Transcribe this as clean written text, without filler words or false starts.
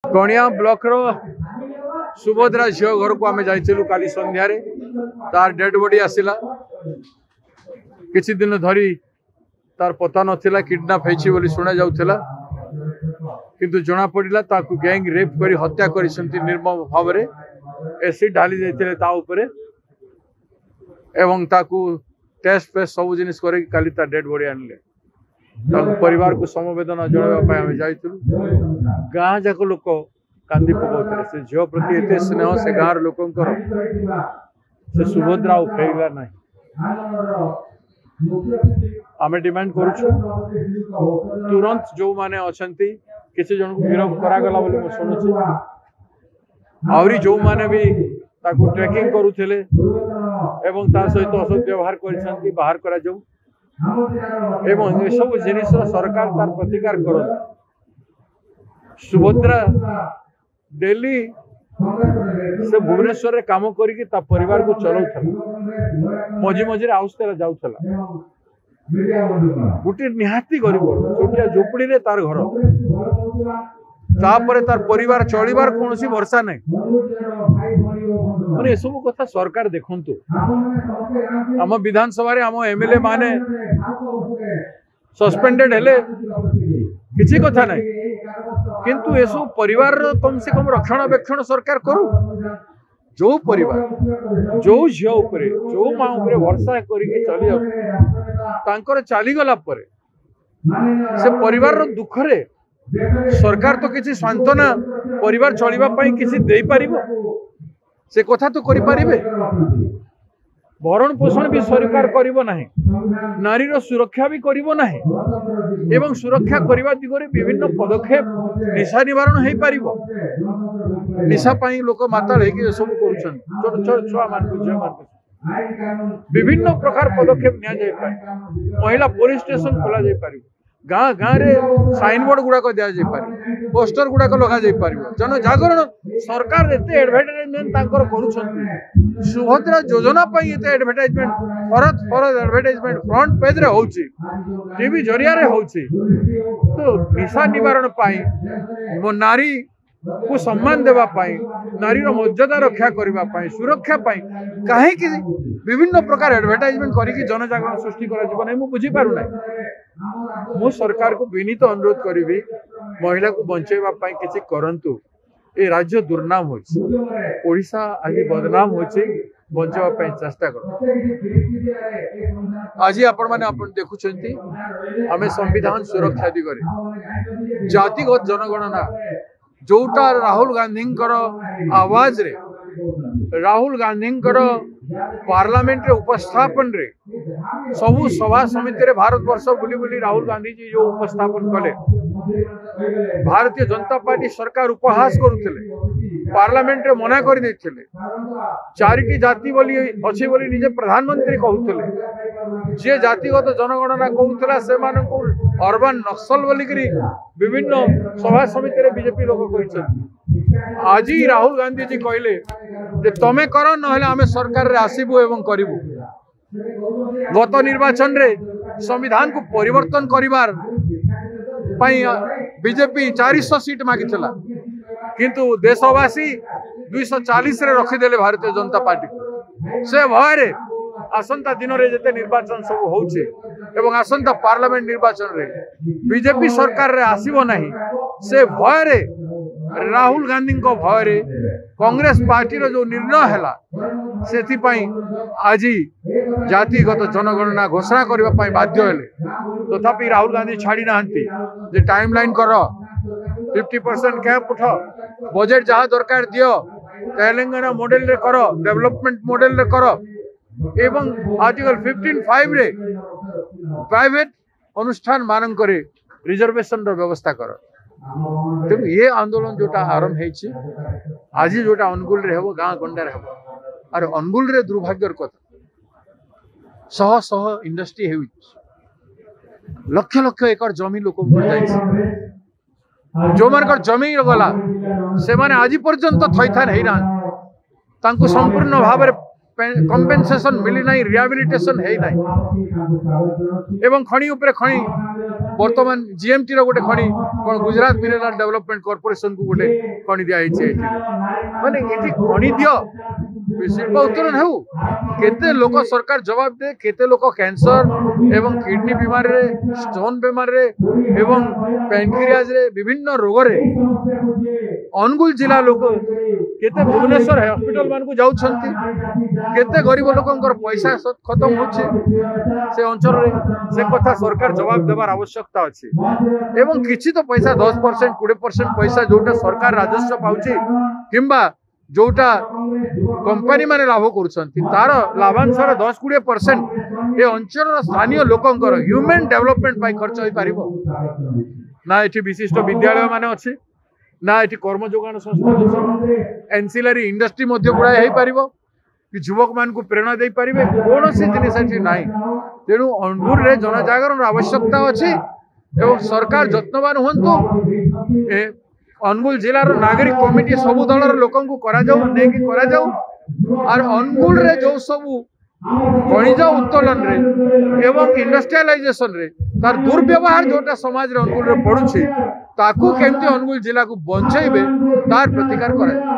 गणिया block रो सुभद्रा झील घर को आम जाइलु काली संध्यारे तार डेड बॉडी आसिला किछि दिन धरी तार पता नथिला किडनैप होइछि बोली सुना जाउथला किंतु जना पड़िला ताकू गैंग रेप करी हत्या करी संति निर्मम भाव रे एसिड ढाली देथिले ता ऊपर एवं ताकू टेस्ट पे सब जिनिस करे काली ता डेड बॉडी आनले ताकू परिवार को समवेदना जणावा पय हम जाइतलु गाँ जाक लोक कांदी पकाउतले से झील प्रति एते स्नेह से गाँर लोकंकर से सुभद्रा फेरला नहीं आम डिमांड करुछु तुरंत जो माने अछंती किसी जन को गिरफ करागला बोली मु सुनुछि आवरी जो माने भी ताकू ट्रैकिंग करूथिले एवं ता सहित असद व्यवहार करिसंती बाहर करा जाऊ एवं ए सब जिनिस सरकार तार प्रतिकार कर सुभद्रा डेली से भुवनेश्वर रे काम करिकि ता परिवार को चलाउथला मझी मझी आउसतेला जाउथला गोटे निहाती गरीब छोटिया झोपड़ी रे तार घर तापर तार परिवार चलिबार कोनोसी भरसा नै माने सब कथा सरकार देखंतु आम विधानसभा रे आम एमएलए माने सस्पेंडेड हेले किछि कथा नै किंतु एसो परिवार कम से कम रक्षणाबेक्षण सरकार करू जो परिवार जो झील उपरे जो माँ उपरे भरसा करके चली तांकर चली गला परे से परिवार दुख रे सरकार तो किसी सांत्वना परिवार चलिबा पई किसी देई परिबो से कथा तो करि परिबे भरण पोषण भी सरकार करिबो नाही नारीर सुरक्षा भी करिबो नाही एवं सुरक्षा करबा दिगरे विभिन्न पदक्षेप निशा निवारण हेई पारिबो निशा पाई लोक माताल हेकि सब करूछन छोट छोट छुआ मान को जे मान विभिन्न प्रकार पदक्षेप निया जाय पारे महिला पुलिस स्टेशन खोला जाय पारिबो गाँ गाँ रे साइन बोर्ड गुड़ा को दिया जाय पारिबो पोस्टर गुड़ा को लगा जाय पारिबो जन जागरण सरकार एते एडवर्टाइजमेंट तांकर करूछन सुभद्रा योजना पाई एते एडवर्टाइजमेंट फरत एडवर्टाइजमेंट फ्रंट पेज रे होउची टीवी जरिया रे होउची तो निशा निवारण पाई मो नारी को सम्मान देवा पाई नारी रो मर्यादा रक्षा करबा पाई सुरक्षा पाई काहे कि विभिन्न प्रकार एडवर्टाइजमेंट करिकि जनजागरण सृष्टि करा जीवन नै मु बुझी पारु नै मो सरकार को विनीत अनुरोध करिवि महिला को बंचेबा पाई किछि करंतु ए राज्य दुर्नाम होछि ओडिशा आज बदनाम होछि बंचेबा पाई चेष्टा कर आज आपण माने आपण देखुछंती हमें संविधान सुरक्षा दिगरे जातिगत जनगणना जोटा राहुल गांधी आवाज रे राहुल गांधी पार्लियामेंट रे उपस्थापन रे सबु सभा समिति रे भारत वर्ष बुली बुली राहुल गांधी जी जो उपस्थापन कले भारतीय जनता पार्टी सरकार उपहास करुथिले पार्लियामेंट रे मना कर देथिले चारिटी जाति बोली अछि बोली निजे प्रधानमंत्री कहउथिले जे जातिगत जनगणना कहउथला से मानको अर्बन नक्सल बोली करी विभिन्न सभा समिति रे बीजेपी लोग कहिछन आज ही राहुल गांधी जी कहले जे तमे कर नहले आमे सरकार रे आसीबु एवं करिबु गत निर्वाचन रे संविधान को परिवर्तन करिवार पई बीजेपी 400 सीट मागिथिला किंतु देशवासी 240 रे रखी देले भारतीय जनता पार्टी से भय रे आसंता दिन रे जते निर्वाचन सब होउछे एवं आसंता पार्लियामेंट निर्वाचन रे बीजेपी सरकार रे आसीबो नाही से भय रे राहुल गांधी को भय रे कांग्रेस पार्टी रो जो निर्णय हैला सेथि पई आज जातिगत जनगणना घोषणा करबा पई बाध्य हेले तथापि राहुल गांधी छाड़ी नाहंती जे टाइमलाइन कर 50% कैप उठ बजट जहाँ दरकार दियो तेलंगाना मॉडल रे कर डेवलपमेंट मॉडल रे कर एवं आर्टिकल 15(5) रे प्राइवेट अनुष्ठान मानक रे रिजर्वेशन रो व्यवस्था कर तेणु ये आंदोलन जोटा आरंभ है आज जोटा अनुगुल रे हेबो गाँ गंडार हेबो और अनुगुल रे दुर्भाग्यर कथा शह शह इंडस्ट्री हेउ लक्ष लक्ष एकड़ जमी लोक जो मानकर जमी गला से माने आज पर्यंत थैथान है ना तांको संपूर्ण भाव कंपेनसेशन मिली ना, रिहाबिलिटेशन है ना। एवं खणी उपरे खणी वर्तमान जीएमटी रो गोटे खणी कोन गुजरात मिनरल डेवलपमेंट कॉर्पोरेशन को गोटे खणी दिया माने एठी खणी दियो शिल्प उत्तोलन हो केते लोक सरकार जवाब दे, केते लोक कैंसर एवं किडनी बीमारी रे, स्टोन बीमारी रे एवं पैनक्रियाज रे विभिन्न रोग रे अनुगुल जिला लोक केते भुवनेश्वर हॉस्पिटल मान को जाउ छंती, केते गरीब लोकंकर पैसा खत्म होछि से अंचल रे, से कथा सरकार जवाब देवार आवश्यकता अछि। एवं किछि तो पैसा 10% 20% पैसा जोटा सरकार राजस्व पाउछि किंबा जोटा कंपनी माने लाभ करुछंती तार लाभांशर 10-20% ए अंचल स्थानीय लोकंकर ह्यूमन डेवलपमेंट पाई खर्च होई पारिबो ना। एठी विशिष्ट विद्यालय माने अछि ना, एठी कर्म जोगान संस्था अछि, एनसिलरी इंडस्ट्री मध्य गुड़ा हेई पारिबो कि युवक मान को प्रेरणा दे पारिबे, कोनोसी जिनिस एठी नाही। तेणु अनुगुल रे जनजागरण आवश्यकता अछि एवं सरकार जत्नवान हुंतु। ए अनुगुल जिलार नागरिक कमिटी सबु दलर लोकन को करा जाऊ, ने कि करा जाऊ, और अनुगुल रे जो सबु खनिज उत्तोलन रे एवं इंडस्ट्रियलाइजेशन रे तार दुर्व्यवहार जोटा समाज रे अनुगुल रे पड़ुछि ताकू केमती अनुगुल जिला को बंचैबे तार प्रतिकार करा।